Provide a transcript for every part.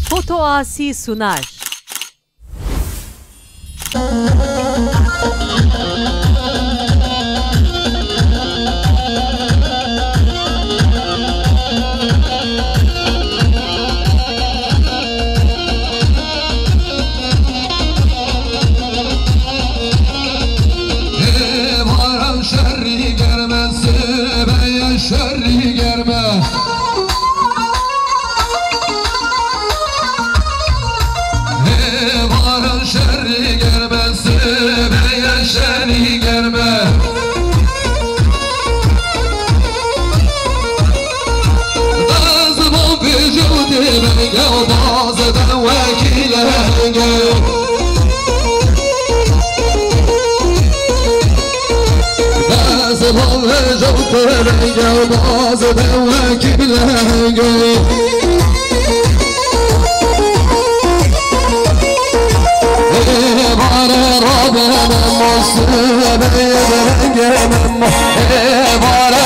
Foto Asi sunar. Şerri gelme varın şerri gelmesi beyen şerri gelme Lazım o vücudu benge bazıdan vekile صباح جوتر جواز دواكب لهجي بارا ربنا مصيبة يبرنجم بارا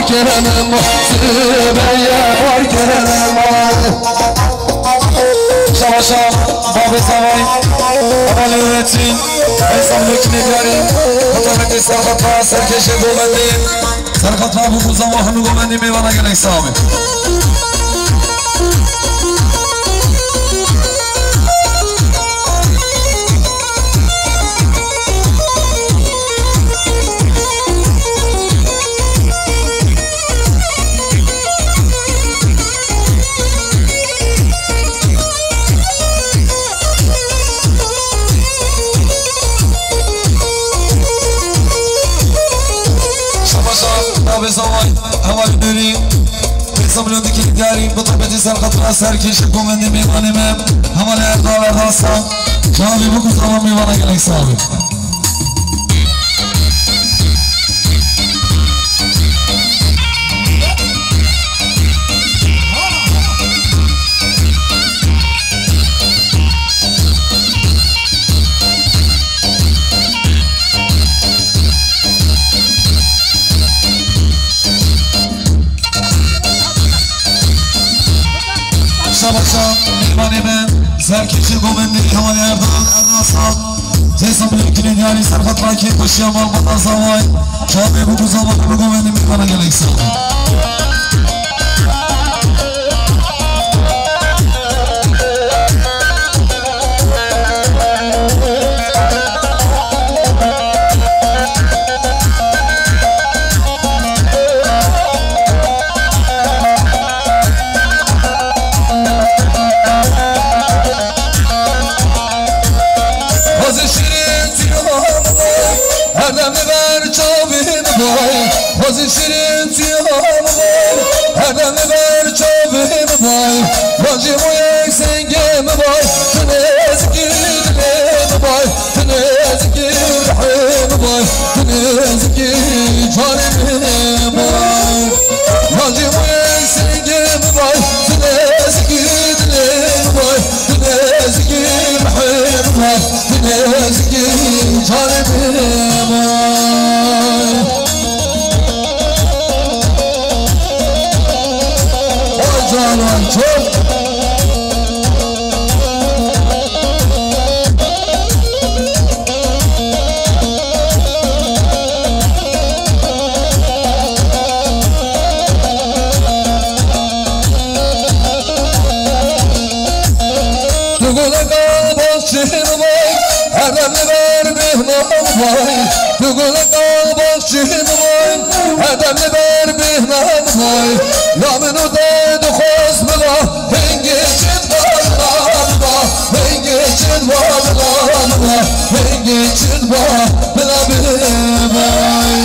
كاركم مصيبة يبرنجم شباشا باب زوای اولویتی ایسان لکنی داریم خطابتی سرخطا سرکش گومندی سرخطا بگوزم و همه گومندی میوانه گلک سامی زوای هوای داری حسابلو دیگه داریم با طبیعتی سرخطر سرکش کومندی میوانیم همال اردال راستان جوابی بگو تمام میوانه گلک صاحبی شباشا میمانیم سرکش گومندی همال اردال ارداسان جیسا بلکنی دیاری سرخط راکی کشی امال بطا زوای جوابی بگو زمان گومندی میوانه گلک صاحبی شیرین تیام بای هدم بر چاوه بای راجی موی سنگم بای تنزگی دلم بای تنزگی رحم بای تنزگی جانم بای راجی موی سنگم بای تنزگی دلم بای تنزگی رحم بای تنزگی جانم بای جانان چون تو گلگاه باز چهر بای هردم بر مهمان بای تو گلگاه باز چهر بای هردم بر مهمان بای نامنو داد خوز بلا هنگی چند بلا هنگی چند بلا هنگی چند بلا بای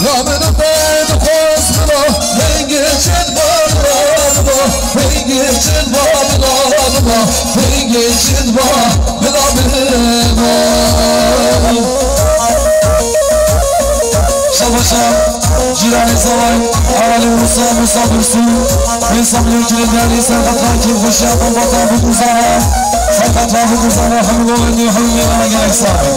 نامنو داد خوز بلا هنگی چند بلا هنگی چند بلا هنگی چند بلا بای شباشا جیرانی زوای اولی موسا برسو انسان لیکنی داری سرخط راکی خوشی اپن باتا بگوزانا سرخط را بگوزانا همه گوگندی و همه میوانه گلک صاحبی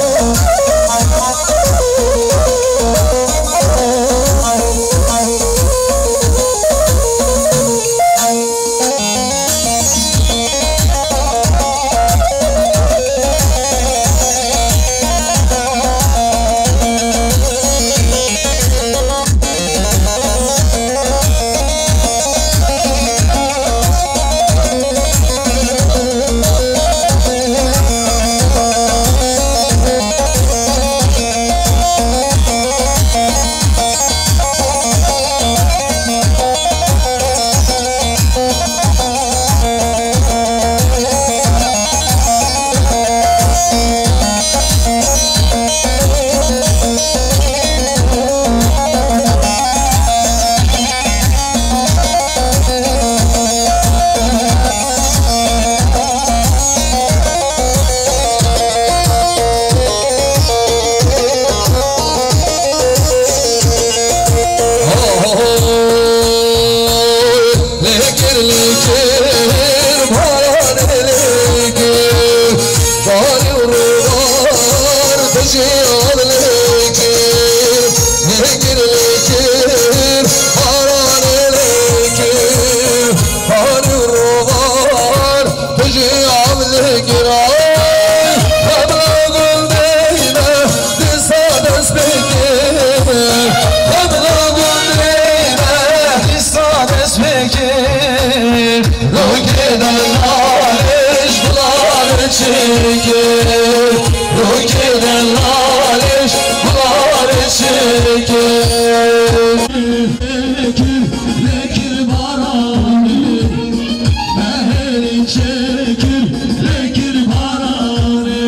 Rukeden naliş bular çekir Rukeden naliş bular çekir Lekir baranı Mehri çekir Lekir baranı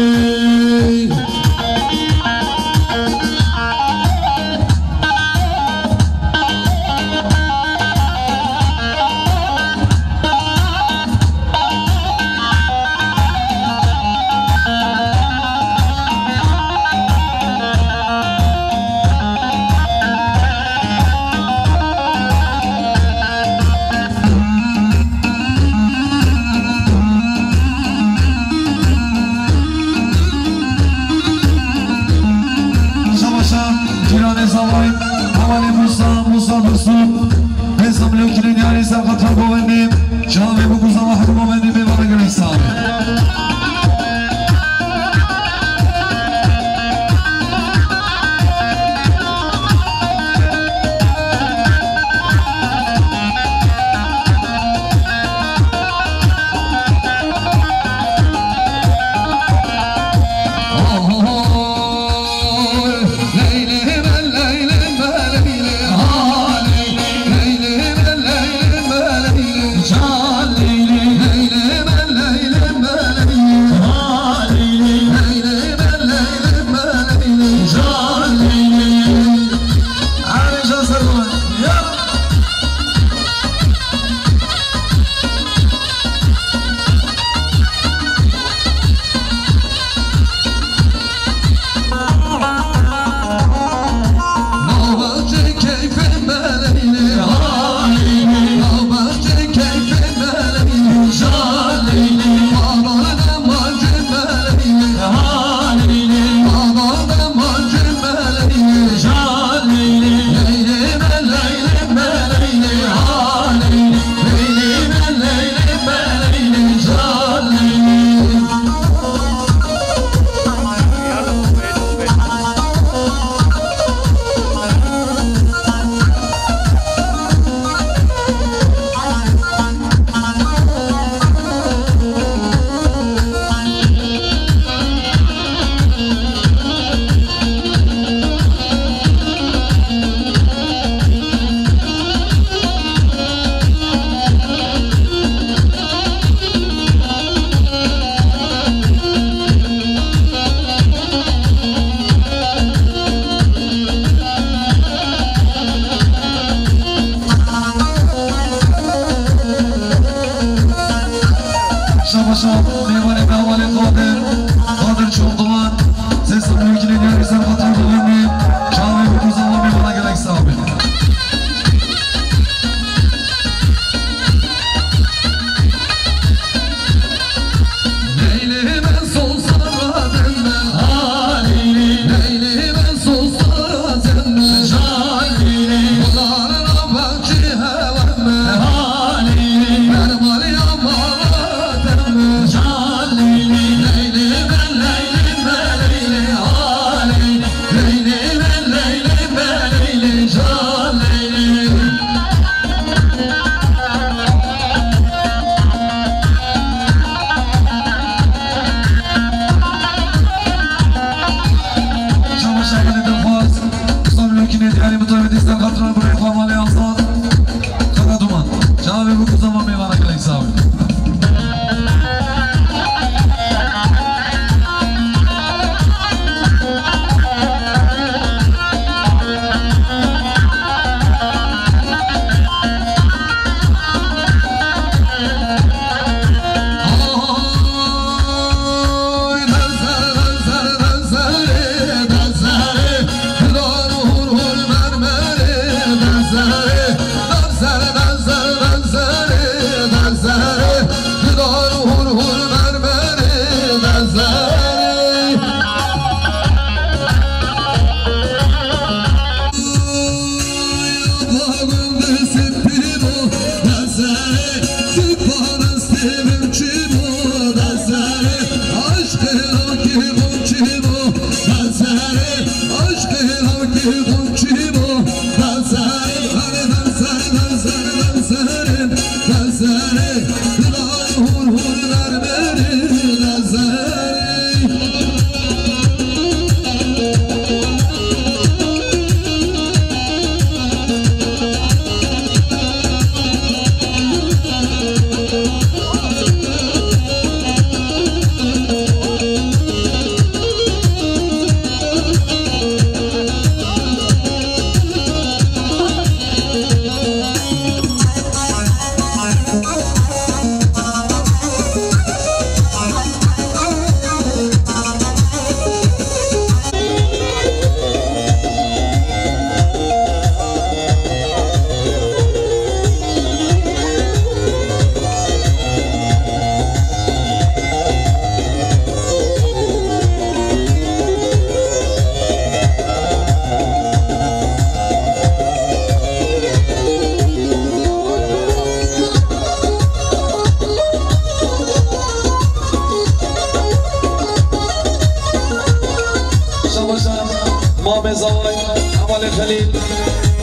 أول خليل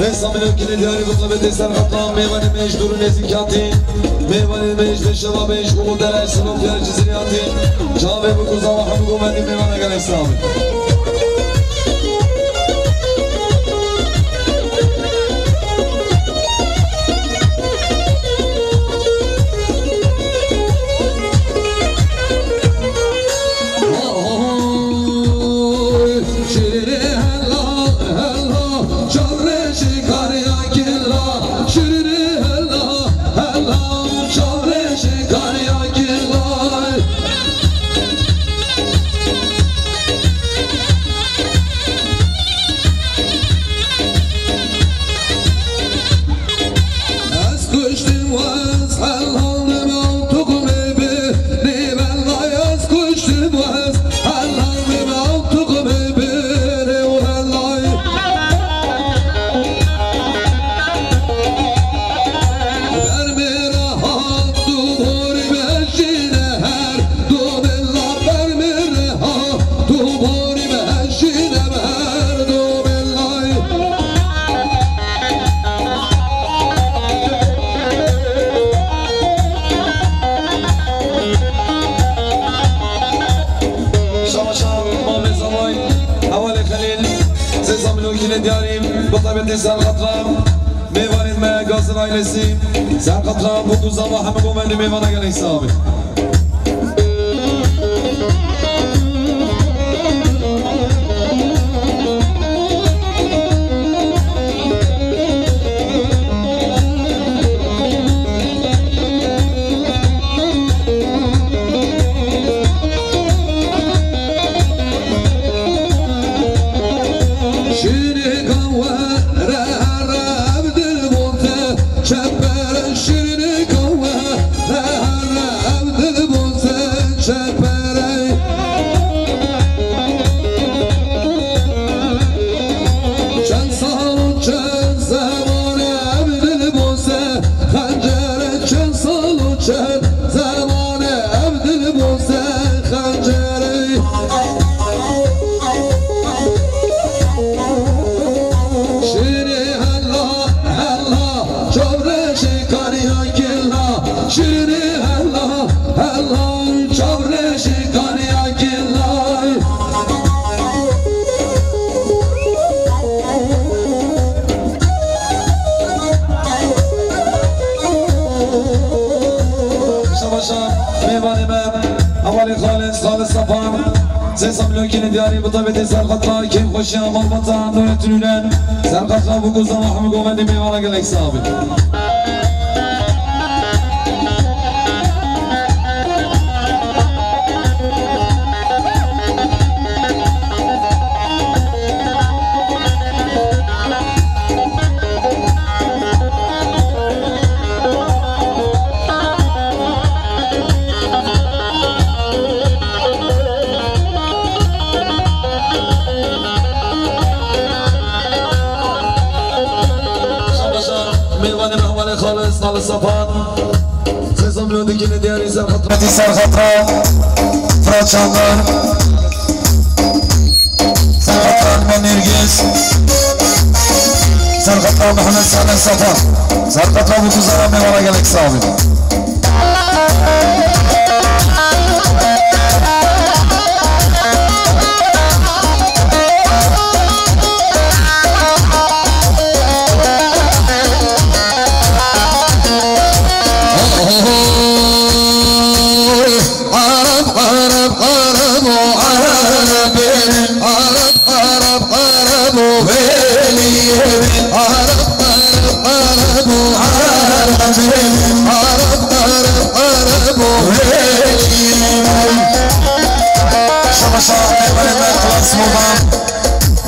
بسام الوكيل دياري بطلبة سرقطان ميوان ميش دور نزيكاتي ميوان ميش بشبابيش ومدرش سلوم ديار جزرياتي جاوه بكوزا وحمقو مدي ميوان اگر اسلامي سرقطرام میوانید ما گازر آیلسی سرقطرام بکوزا و همه گومندی میوان اگر حسابی سملوكين دياري بطبيعة سرقطرا كيف خوشي عمال بطان دولة تنولان سرقطرا بقوزا وحمق ومدي ميوانا قلق صابي خالص الصفان سيزم لودي كده دياري سرقطرا فرات شاندار سرقطرا من نرجس سرقطرا محمد سالم صفان سرقطرا بكوزارا من ورا قلق صابي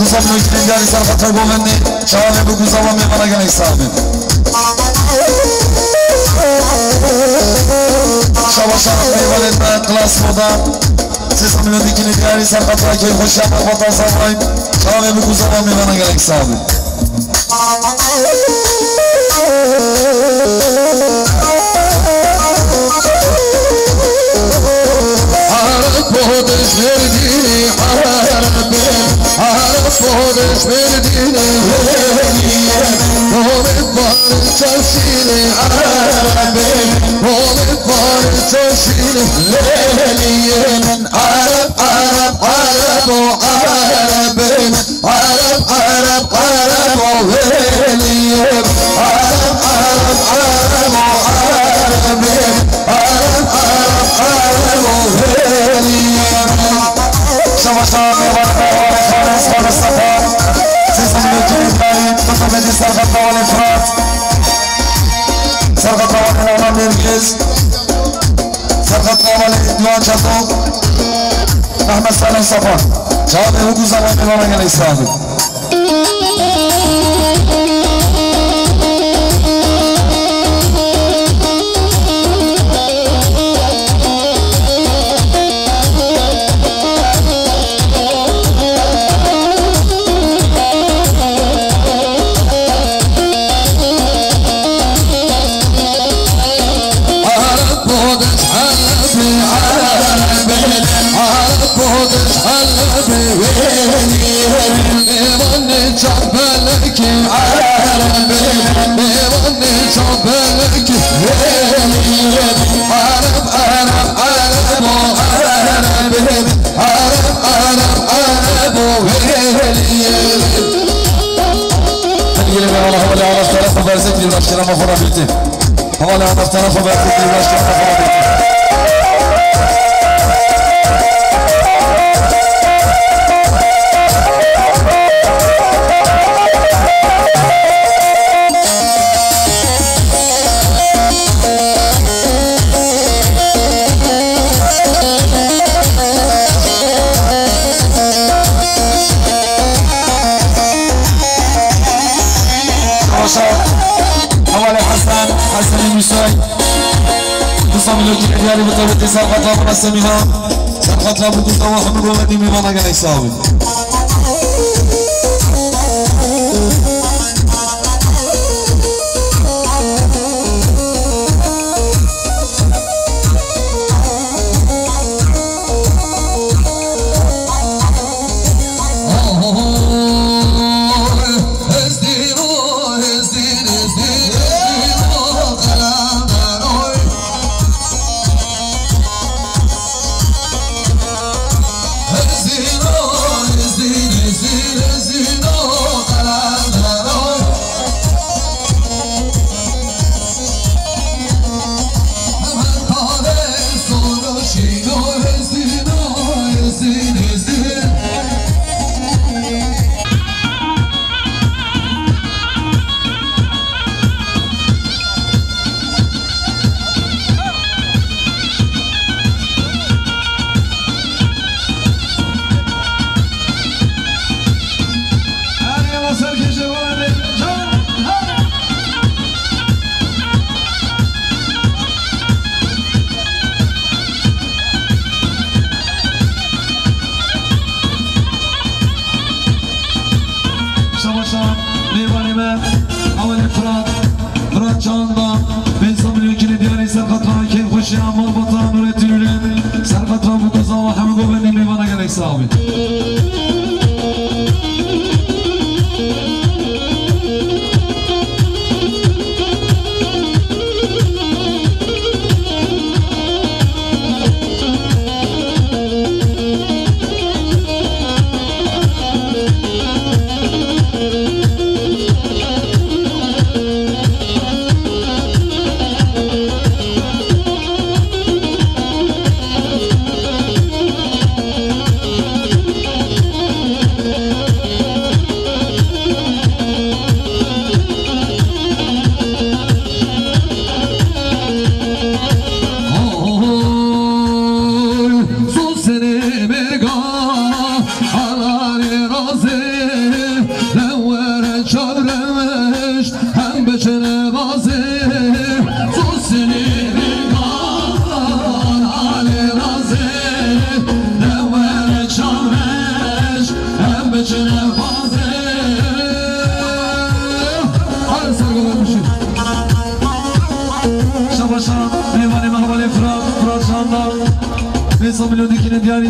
نظام نجدين داري سرقطر بوغني شوامي بقوزا وامي مرقا نيسامي شوا شرف ميوالد ما كلاس مودا سيسم نجدين داري سرقطر كيف خوشي عمال بطا صامي شوامي بقوزا وامي مرقا نيسامي بودش مردینی حربه عرب بودش مردینی تشيل ليلي من عرب عرب عرب وعرب عرب عرب عرب وويلي عرب عرب عرب وعرب عرب عرب عرب وويلي شما شامي والقوة خالص خالص الصفار سيسم لجل إبراهيم تطبدي سرقة والإفراد سرقة والإمام الجز سرقة والإدوان شطوق أحمد سالم صفار جواب هدو زمان إمام الإسلامي المشكلة مفروض بيتي هو اللي عرفت انا خبرت المشكلة مفروض بيتي حسن المساي تصمم الوجه الحيالي بطولة سرقة لابنا السميها سرقة لابو كنت وحمد ومدي ميمانا قال يساوي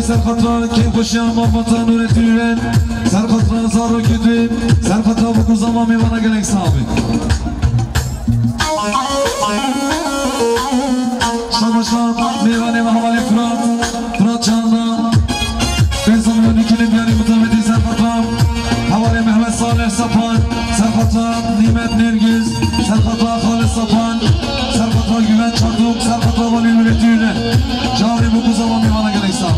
سرخطران که خوشی اما وطن و نتیرن سرخطران زارو کدویم سرخطران بکو زمان میوانه گلک صحابی شام میوانه و حوالی فراد چاندا بنظام یونیکیلی بیاری متومدی سرخطام حوالی محمد صالح سپان سرخطام نیمت نرگز سرخطام خالص سپان سرخطام گوین چاردوک سرخطام والی ولتیونه جاوی بکوزا و میوانه گلیسان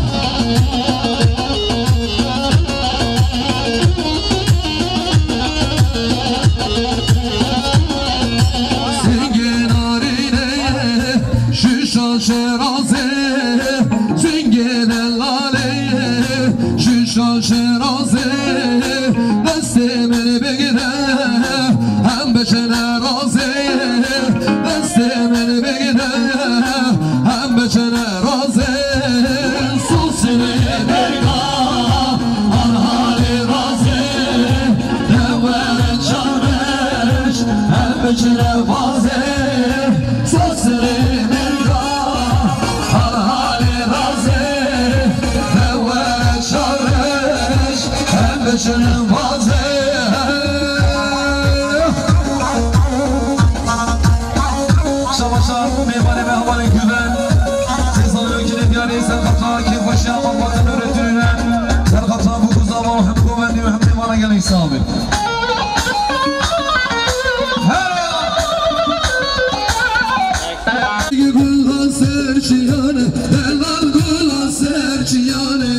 شرازه زنگل لاله شیشان شرازه دست من بگیره هم بشه نرازه دست من بگیره هم بشه نرازه سوسیلی نگاه آن حالی رازه نوره چارش هم بشه نوازه سوسیلی بشنم واضح شباشا میبانه به حوال گوبن سیزان یکی دیاری سرخطا که خوشی اما باطن نورتونه سرخطا بگوزا و هم گوبندی و هم میبانه گلی سامن گل سرچیانه دلال گل سرچیانه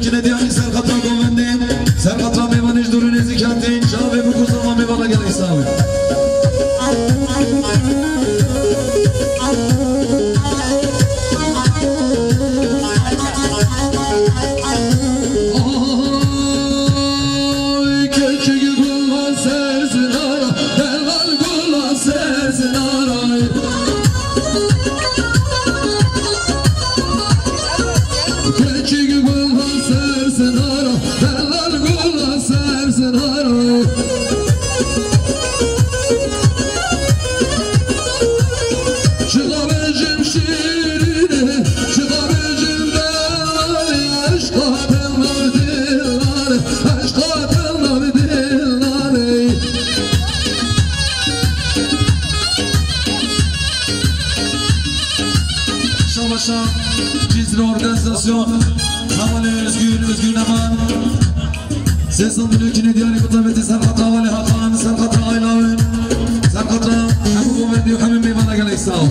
که ندیانی سرخطا گوندیم سرخطا میوانش دور نزیکندین جاوه بگوزا و میوانا گل اسلامی سيسان بلوكيني ديالي مطابتي سرقطا والي حقان سرقطا عيلاوين سرقطا حقوقو مندي وحمين بيمانا قال يساوي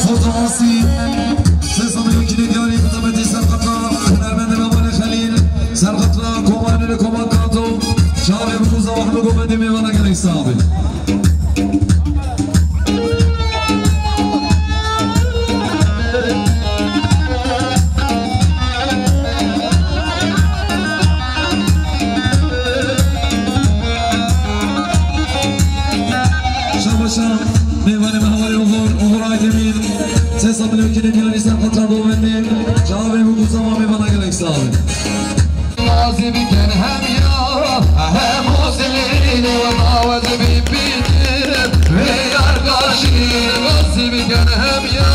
Fotoğrafı, ses alıyor ki ne diyor سرقة دومني جابي بقصامي بنا قلق سابي لازم كان هم يا هم وزليني وطاوز ببيني ويار قاشي لازم كان هم يا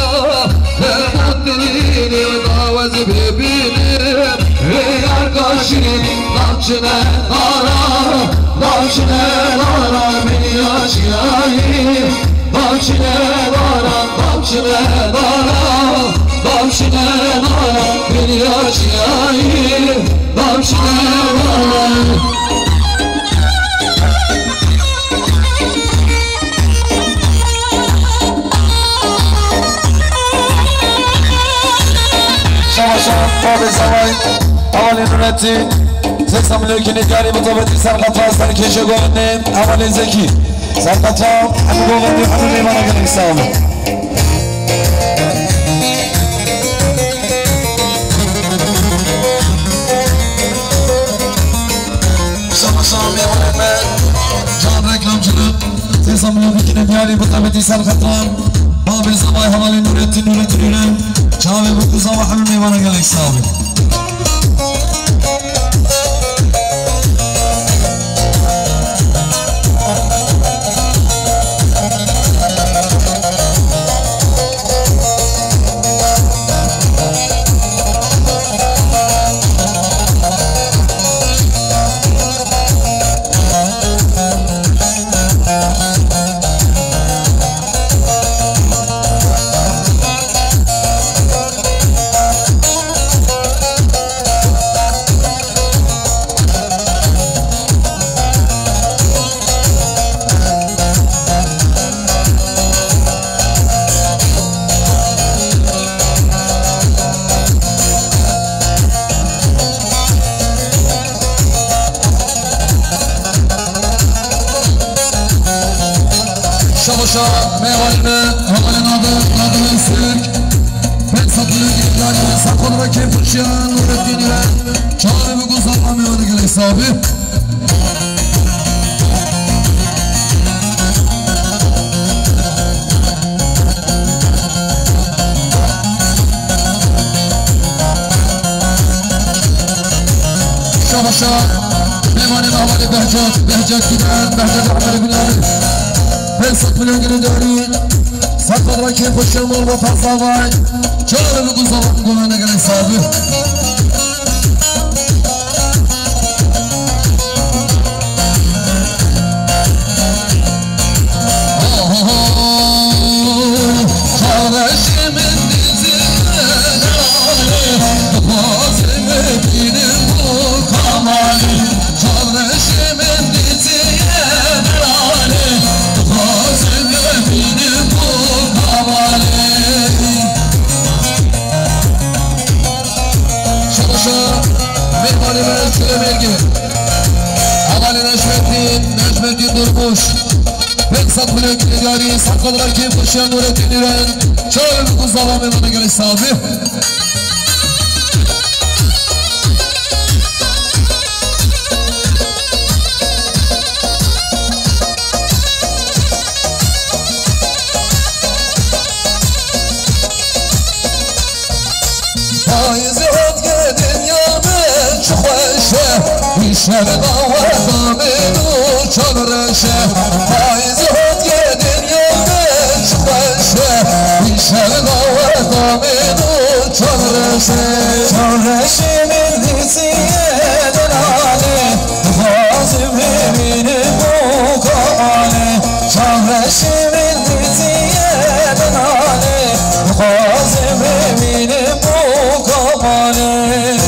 هم وزليني وطاوز ببيني ويار قاشي ضمشنا نارا من ياشياي ضمشنا نارا من ياشياي اولین نورتی زکسا ملوکی نگاری مطابقی سرقطا سر کشه گوهنه اولین زکی سرقطا همون گوهنه همون نیمانه گنه سامه شامي ولمن جان reklamcılık زکسا ملوکی نگاری مطابقی سرقطا بابی زمای حوالی نورتی نورم چاوی بکوزا و همون نیمانه گنه سامه Şavuşa meyvalime havalin adı sürk Ben satılıyor gitlerine sakon rakip fırşyan Nurettin ile çağrı bir kuzatma meyvanı gelek sahibi Şavuşa meyvalime havali Behcat giden Behcat Ahmet Gülleri Ben satmıyor geri dönüyor Sakal rakip hoşçam olma fazla vay Çağrı bir kuzalım kulağına gerek sahibi Çağrışımın dizine Bazımı benim bu kamali Çağrışımın dizine Necmettin Durmuş Beksat Bülent Nigari Sakal rakip Fırşan Nurettin İren Çağrı bir kuzalım emana geliş sahibi Faizi hodge dünyamın çok hoşe İşler dava daminu çağrışı Faizi hodge dünyamın çok hoşe İşler dava daminu çağrışı Çağrışı min diziye delali Fazim emini bu kali Çağrışı min diziye delali Fazim emini bu kali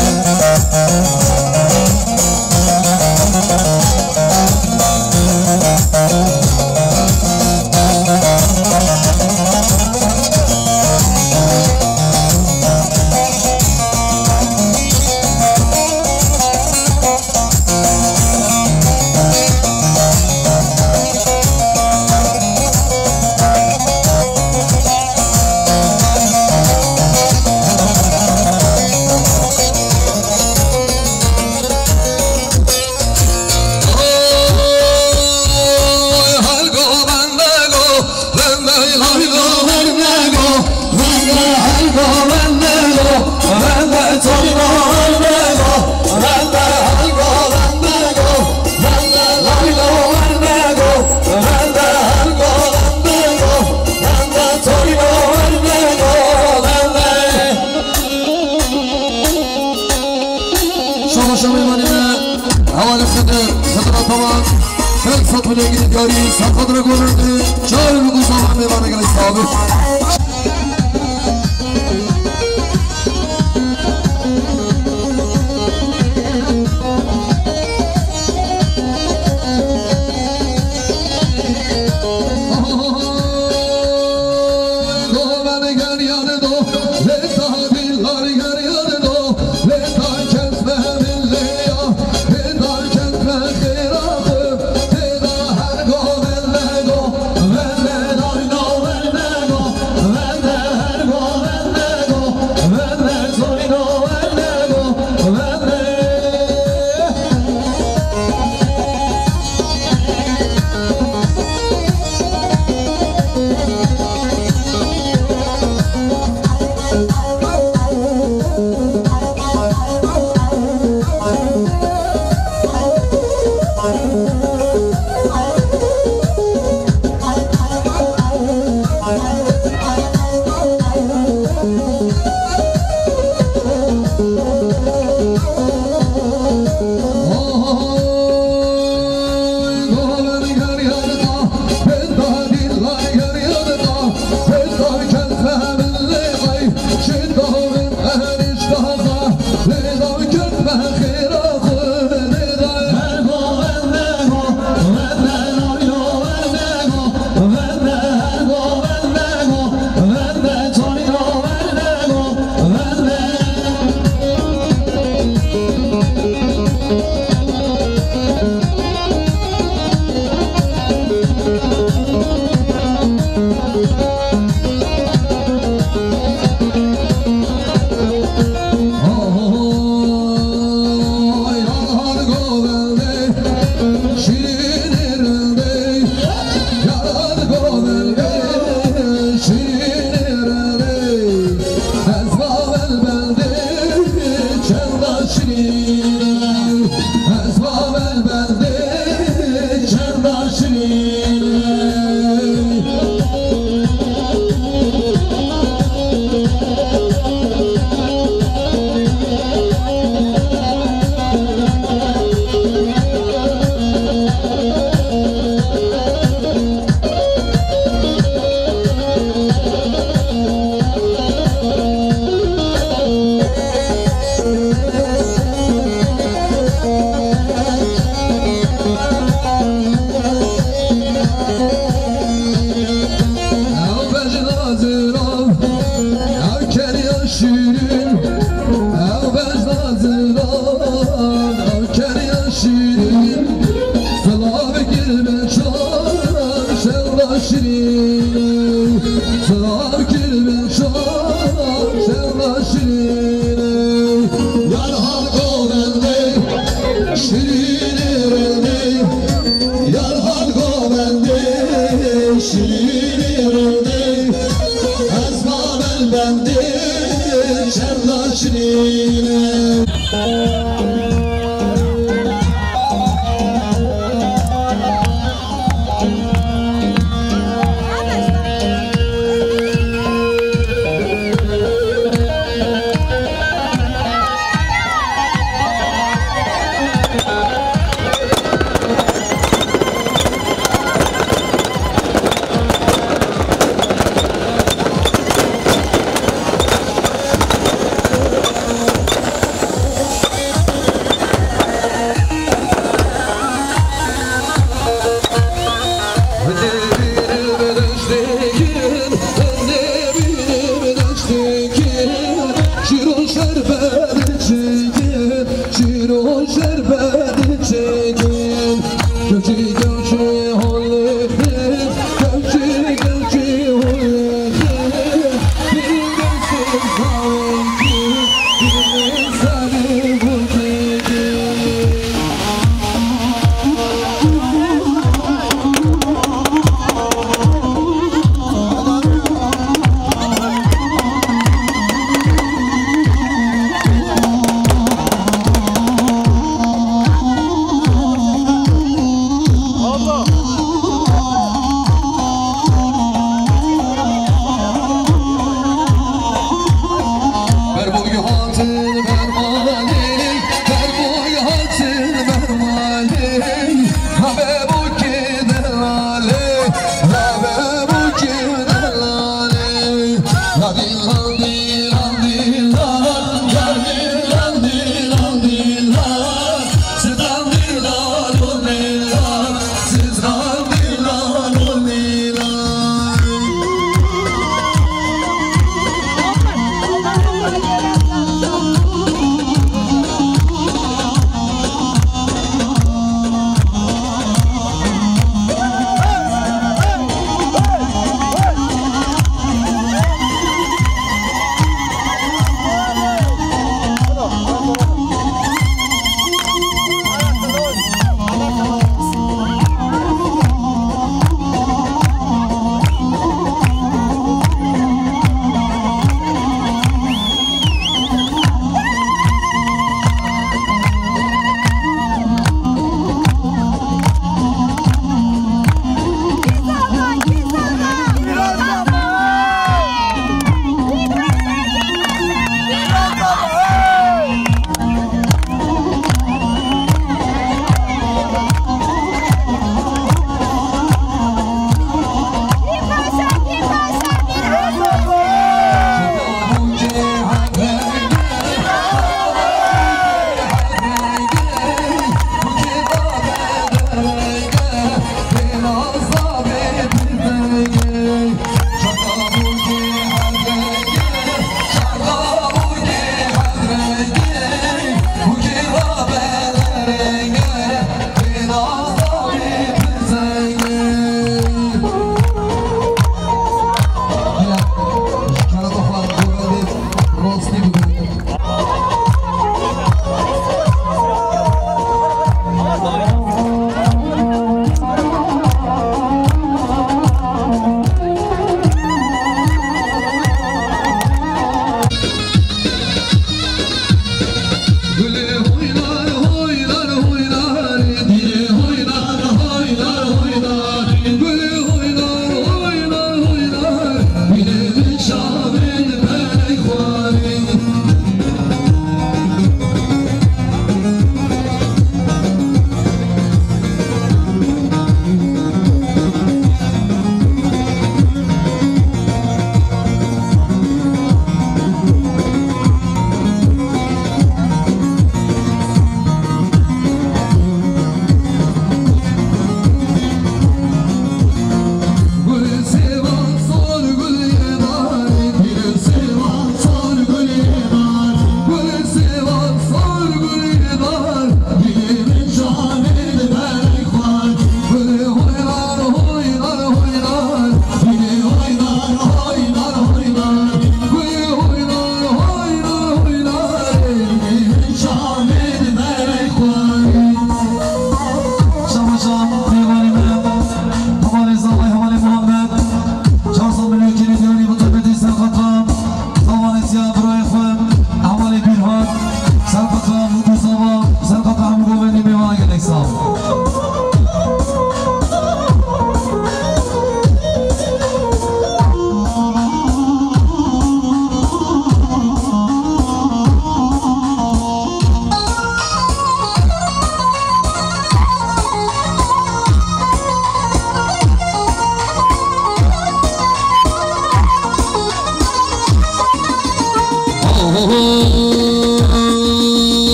سرخط را گرده چای بگو سامن میبانه گلی ثابت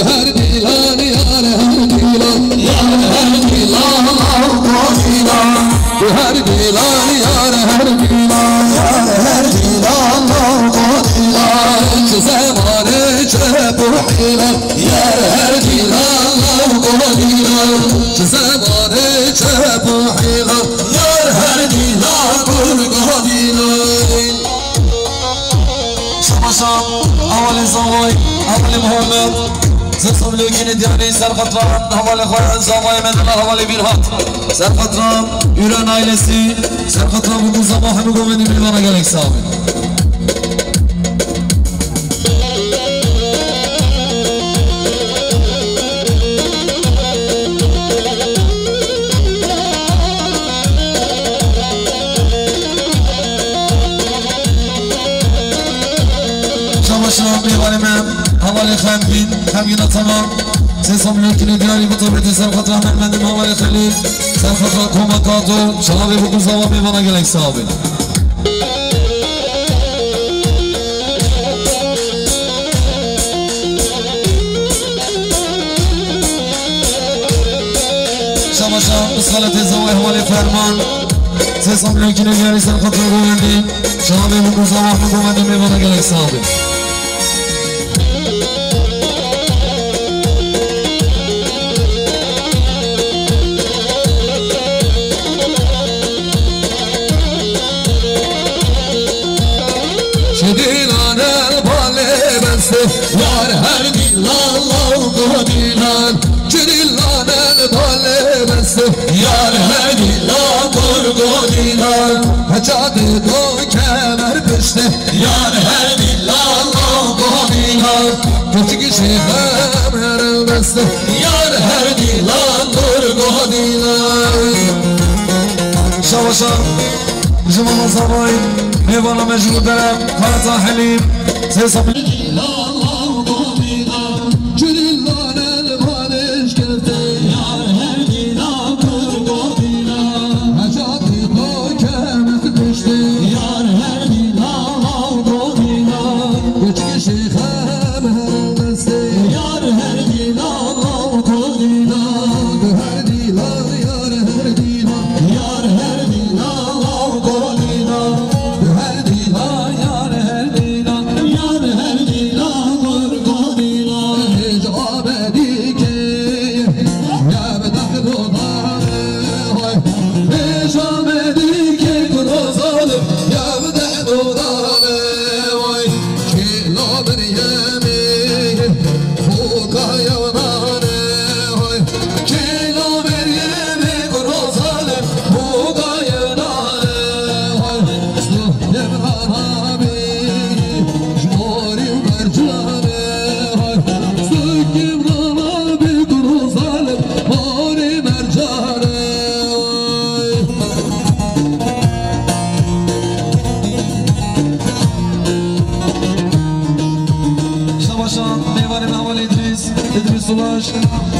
هر دیلان یار هر دیلان یار هر دیلان هر دیلان یار هر دیلان یار هر دیلان چه زمانه چه بحیلان یار هر دیلان چه زمانه چه بحیلان یار هر دیلان شمشام اول زوای اول محمد زصم لكن دياني سر خطران حوالي خوان زوای من حوالي بیرهات سر خطران ایران ailesi سر خطران بگو زما همه گومدی میوانه گلک صاحب شمشام میوانه من حوالي خمبين خمينة تمام سيصم لكن دياري بطبيعة سر خطرة محمد حوالي خليل سر خطرة كوماتاتو شبابي بكو زوامي وانا قلق صابي شمشام بسخلة الزواي حوالي فرمان سيصم لكن دياري سر خطرة قومندي شبابي بكو زوامي وانا قلق صابي yar her dilan lavgu dilan Çirilan el bale beste yar her dilan kurgu dilan Haçadı do kemer pişti yar her dilan lavgu dilan Küçük şeyhem her beste yar her dilan kurgu dilan Şavaşa Cumama sabay Mevana mecbur derem Karata halim Sesam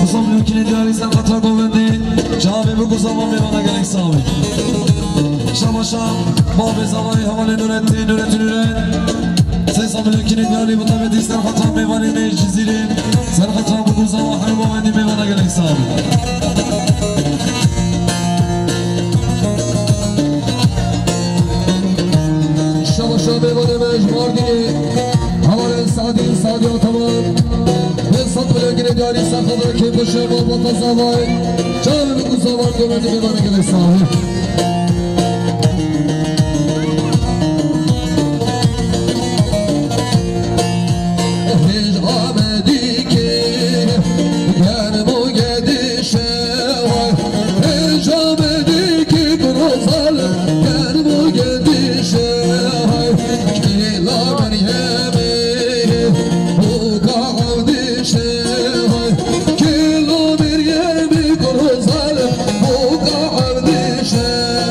Uzam ülkenin diyarı sen katra govendi Cami bu kuzama meyvana gerek sağlık Şamaşam Babi zavayı havale nüretti nüretti nüret Sesam ülkenin diyarı bu tabi sen katra meyvani meclizilim Sen katra bu kuzama hayva vendi meyvana gerek sağlık Şamaşam meyvane mecmur dini Havale sadi otoman Satmaya gire diyari sakladığın kim başı babata zavay Canım kuzavar gömedi bir bana gerek sahip Hiç amedi ki Gel bu gedişe var Hiç amedi ki Kurozalım Gel bu gedişe var Kila Meryem'i Bu kavdişe Kilo bir yemi kuruzalım Bu kavdişe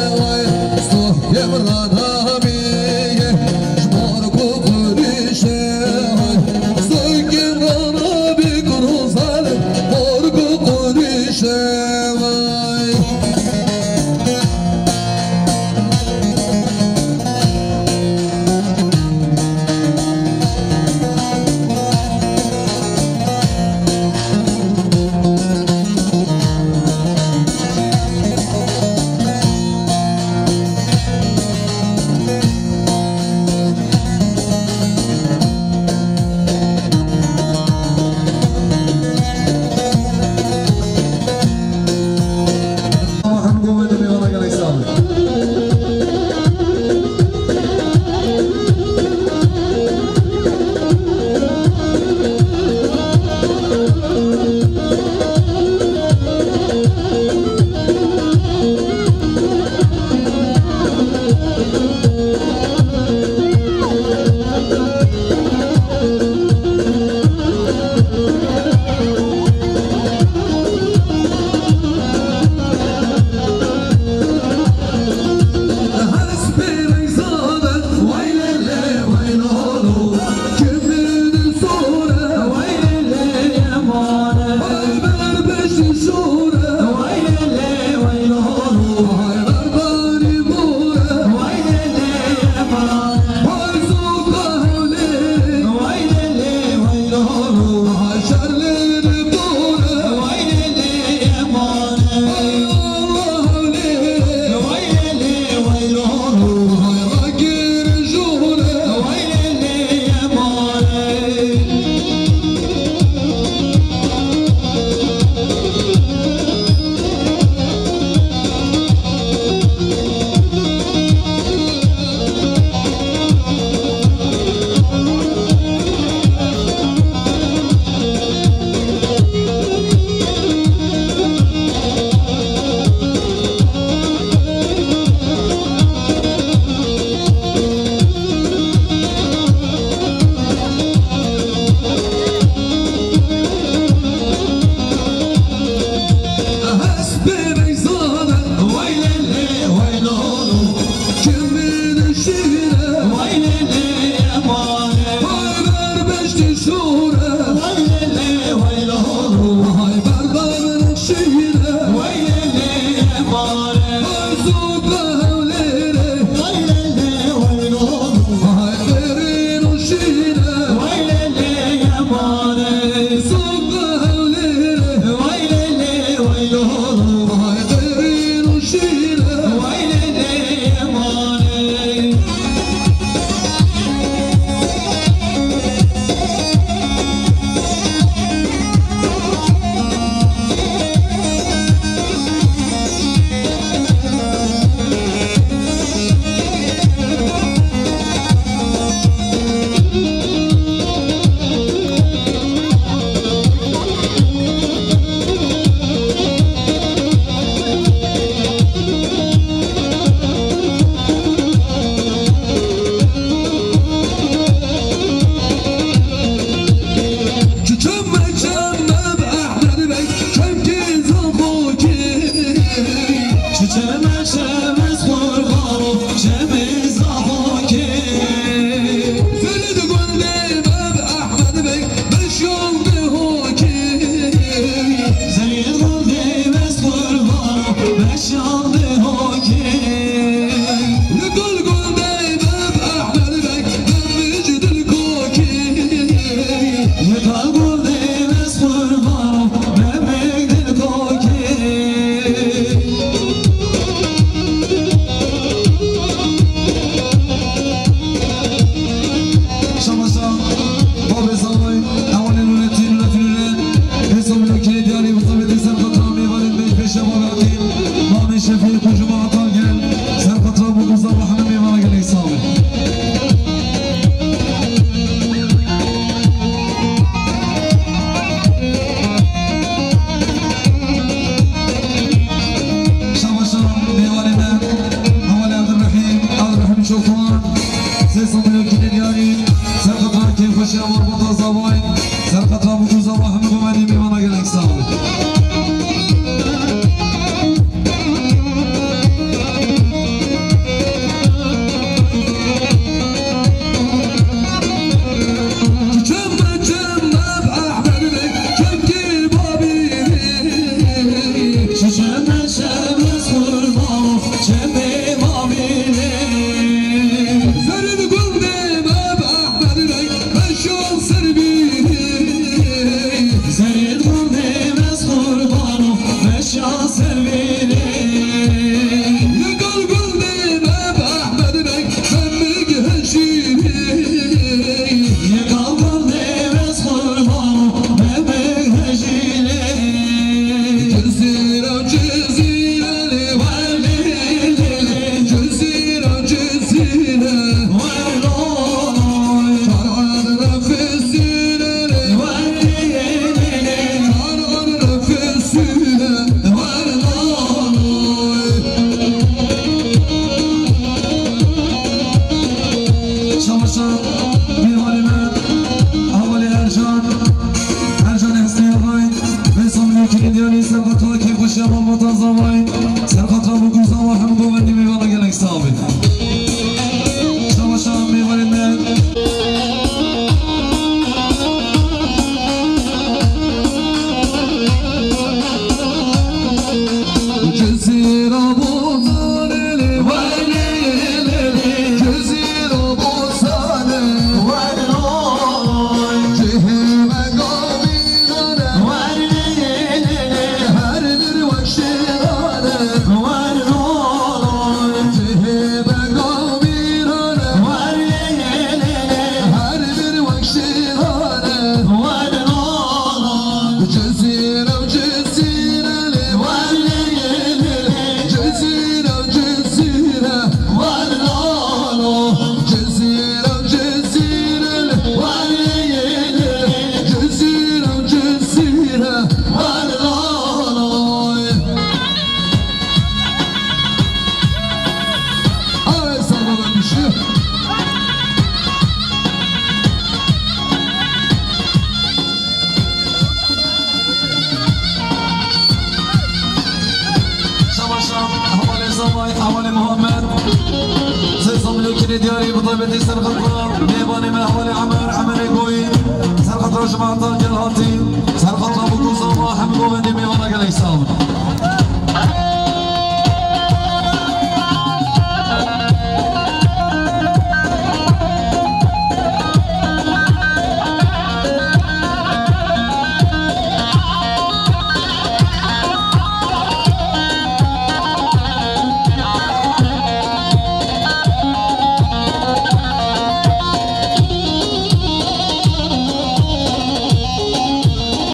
خوشی مربوط زبای سرقت را بگو زبا همه بمدی میمانه گلک سالی دیاری بطابت سرخط میبانی من حوال عمر عمر گوی سرخط را شما